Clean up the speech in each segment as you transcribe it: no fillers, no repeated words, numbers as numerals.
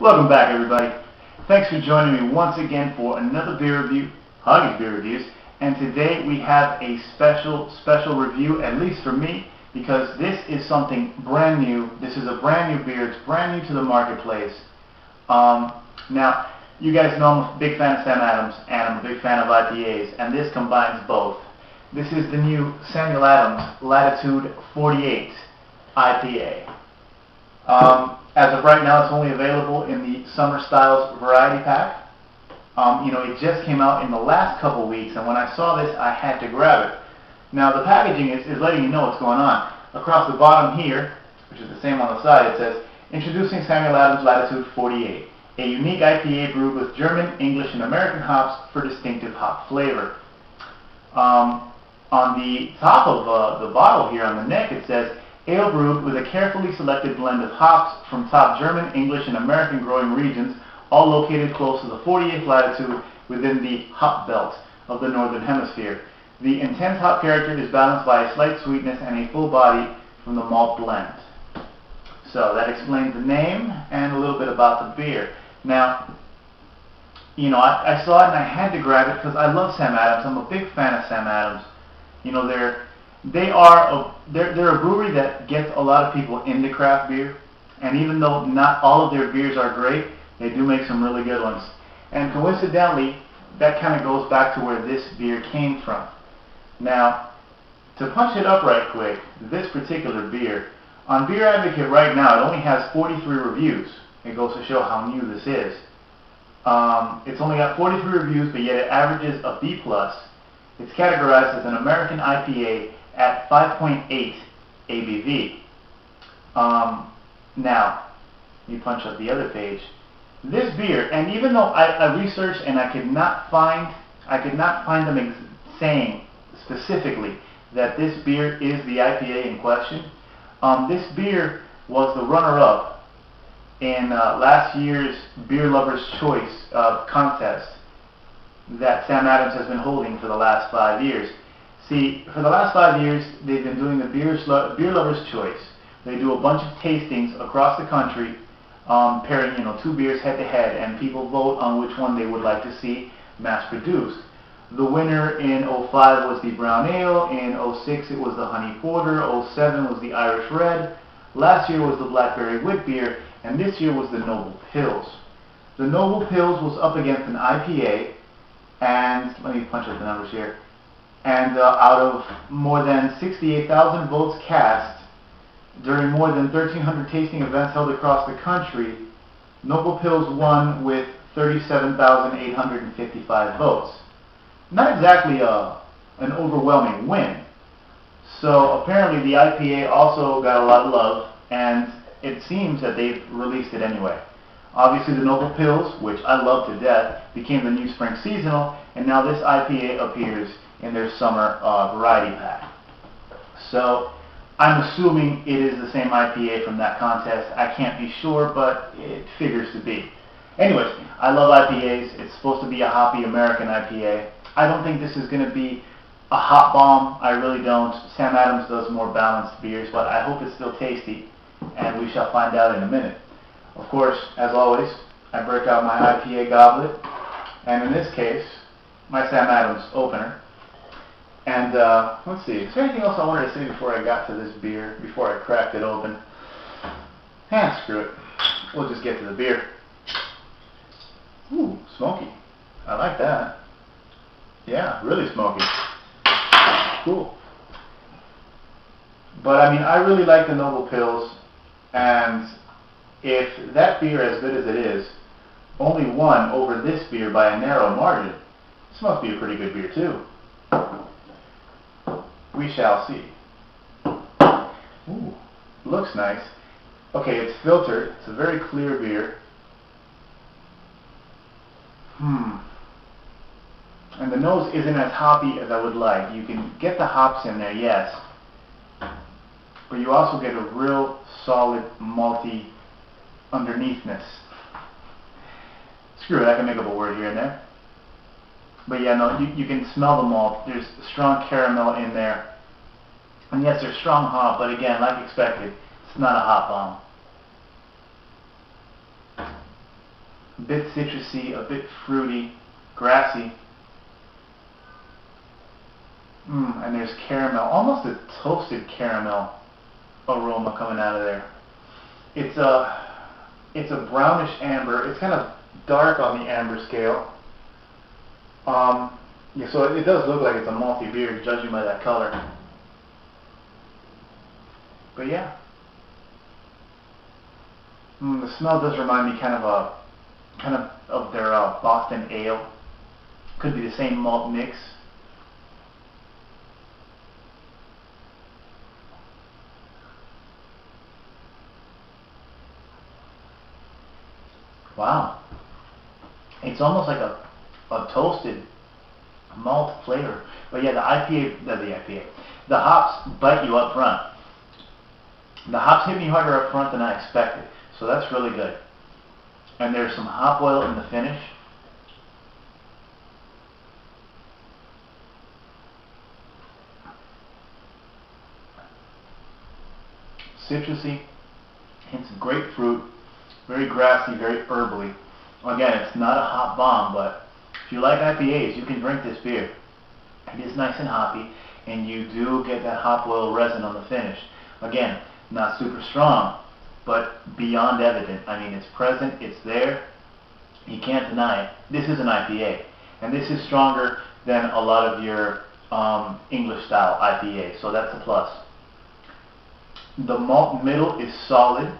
Welcome back, everybody. Thanks for joining me once again for another beer review, Hoggie's Beer Reviews. And today we have a special review, at least for me, because this is something brand new. This is a brand new beer. It's brand new to the marketplace. Now, you guys know I'm a big fan of Sam Adams, and I'm a big fan of IPAs, and this combines both. This is the new Samuel Adams Latitude 48 IPA. As of right now, it's only available in the Summer Styles Variety Pack. It just came out in the last couple weeks, and when I saw this, I had to grab it. Now, the packaging is letting you know what's going on. Across the bottom here, which is the same on the side, it says, "Introducing Samuel Adams Latitude 48, a unique IPA brewed with German, English, and American hops for distinctive hop flavor." On the top of the bottle here, on the neck, it says, "Ale brewed with a carefully selected blend of hops from top German, English, and American growing regions, all located close to the 48th latitude within the hop belt of the Northern Hemisphere. The intense hop character is balanced by a slight sweetness and a full body from the malt blend." So that explains the name and a little bit about the beer. Now, I saw it and I had to grab it because I love Sam Adams. I'm a big fan of Sam Adams. They're a brewery that gets a lot of people into craft beer, and even though not all of their beers are great, they do make some really good ones. And coincidentally, that kind of goes back to where this beer came from. Now, to punch it up right quick, this particular beer, on Beer Advocate right now, it only has 43 reviews. It goes to show how new this is. It's only got 43 reviews, but yet it averages a B+. It's categorized as an American IPA at 5.8 ABV. Now, you punch up the other page. This beer, and even though I researched and I could not find them saying specifically that this beer is the IPA in question. This beer was the runner-up in last year's Beer Lover's Choice contest that Sam Adams has been holding for the last 5 years. See, for the last 5 years, they've been doing the Beer Lover's Choice. They do a bunch of tastings across the country, pairing two beers head-to-head, and people vote on which one they would like to see mass-produced. The winner in 05 was the Brown Ale, in 06 it was the Honey Porter, 07 was the Irish Red, last year was the Blackberry Wit Beer, and this year was the Noble Pils. The Noble Pils was up against an IPA, and let me punch up the numbers here, and out of more than 68,000 votes cast during more than 1,300 tasting events held across the country, Noble Pils won with 37,855 votes. Not exactly an overwhelming win. So apparently the IPA also got a lot of love, and it seems that they've released it anyway. Obviously the Noble Pils, which I love to death, became the new spring seasonal, and now this IPA appears in their summer variety pack. So I'm assuming it is the same IPA from that contest. I can't be sure, but it figures to be. Anyways, I love IPAs. It's supposed to be a hoppy American IPA. I don't think this is going to be a hot bomb. I really don't. Sam Adams does more balanced beers, but I hope it's still tasty, and we shall find out in a minute. Of course, as always, I break out my IPA goblet, and in this case, my Sam Adams opener. And let's see, is there anything else I wanted to say before I got to this beer, before I cracked it open? Screw it. We'll just get to the beer. Ooh, smoky. I like that. Yeah, really smoky. Cool. But I mean, I really like the Noble Pils, and if that beer, as good as it is, only won over this beer by a narrow margin, this must be a pretty good beer too. We shall see. Ooh, looks nice. Okay, it's filtered. It's a very clear beer. And the nose isn't as hoppy as I would like. You can get the hops in there, yes, but you also get a real solid malty underneathness. Screw it, I can make up a word here and there. But yeah, no, you can smell the malt. There's strong caramel in there. And yes, there's strong hop, but again, like expected, it's not a hop bomb. A bit citrusy, a bit fruity, grassy. And there's caramel, almost a toasted caramel aroma coming out of there. It's a brownish amber. It's kind of dark on the amber scale. Yeah, so it does look like it's a malty beer, judging by that color. But yeah, the smell does remind me kind of their Boston ale. Could be the same malt mix. Wow, it's almost like a toasted malt flavor. But yeah, the hops bite you up front. The hops hit me harder up front than I expected, so that's really good. And there's some hop oil in the finish. Citrusy, hints of grapefruit, very grassy, very herbally. Again, it's not a hop bomb, but if you like IPAs, you can drink this beer. It is nice and hoppy, and you do get that hop oil resin on the finish. Again, not super strong, but beyond evident. I mean, it's present, it's there. You can't deny it. This is an IPA, and this is stronger than a lot of your English style IPAs, so that's a plus. The malt middle is solid.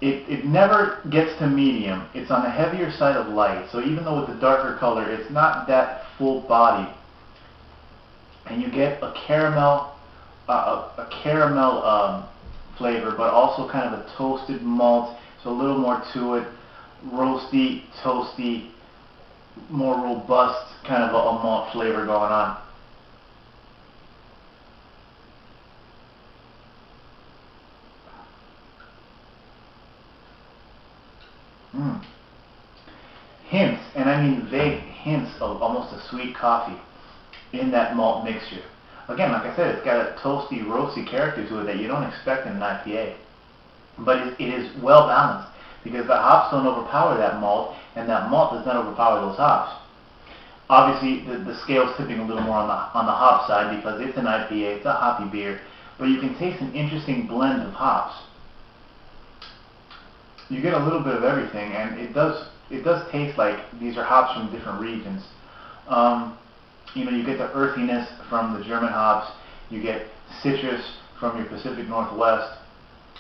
It never gets to medium. It's on the heavier side of light. So even though with the darker color, it's not that full body. And you get a caramel flavor, but also kind of a toasted malt. So a little more to it. Roasty, toasty, more robust kind of a malt flavor going on. Hints, and I mean vague hints of almost a sweet coffee in that malt mixture. Again, like I said, it's got a toasty, roasty character to it that you don't expect in an IPA. But it is well balanced because the hops don't overpower that malt, and that malt does not overpower those hops. Obviously, the scale's tipping a little more on the hop side because it's an IPA, it's a hoppy beer, but you can taste an interesting blend of hops. You get a little bit of everything, and it does taste like these are hops from different regions. You know, you get the earthiness from the German hops. You get citrus from your Pacific Northwest.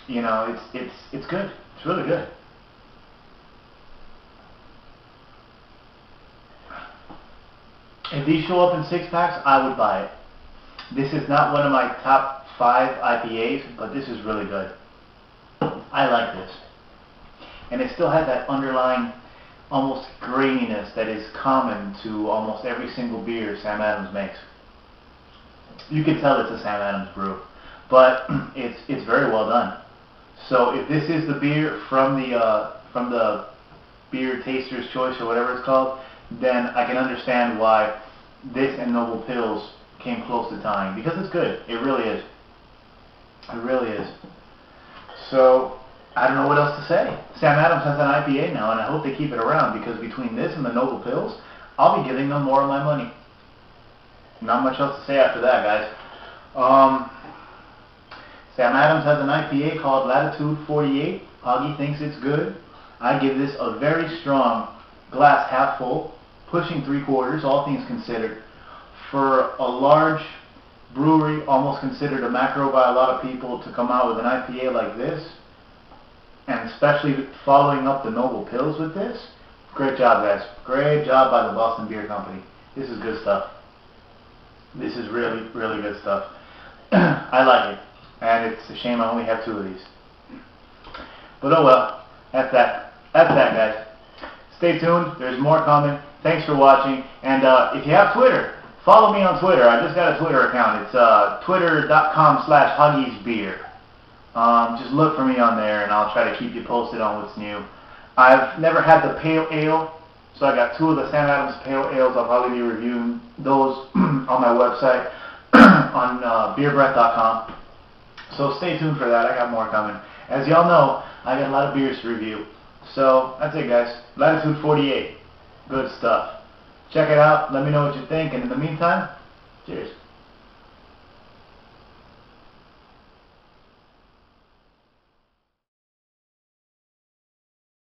You know, it's good. It's really good. If these show up in 6-packs, I would buy it. This is not one of my top 5 IPAs, but this is really good. I like this. And it still has that underlying almost graininess that is common to almost every single beer Sam Adams makes. You can tell it's a Sam Adams brew, but it's very well done. So if this is the beer from the Beer Taster's Choice or whatever it's called, then I can understand why this and Noble Pills came close to tying, because it's good. It really is. It really is. So I don't know what else to say. Sam Adams has an IPA now, and I hope they keep it around, because between this and the Noble Pills, I'll be giving them more of my money. Not much else to say after that, guys. Sam Adams has an IPA called Latitude 48. Hoggie thinks it's good. I give this a very strong glass half full, pushing 3/4, all things considered. For a large brewery, almost considered a macro by a lot of people, to come out with an IPA like this, and especially following up the Noble Pills with this, great job, guys. Great job by the Boston Beer Company. This is good stuff. This is really, really good stuff. I like it, and it's a shame I only have 2 of these. But oh well, that's that. That's that, guys. Stay tuned. There's more coming. Thanks for watching. And if you have Twitter, follow me on Twitter. I just got a Twitter account. It's twitter.com/huggiesbeer. Just look for me on there, and I'll try to keep you posted on what's new. I've never had the Pale Ale, so I got 2 of the Sam Adams Pale Ales. I'll probably be reviewing those on my website on beerbreath.com. So stay tuned for that. I got more coming. As y'all know, I got a lot of beers to review. So that's it, guys. Latitude 48. Good stuff. Check it out. Let me know what you think. And in the meantime, cheers.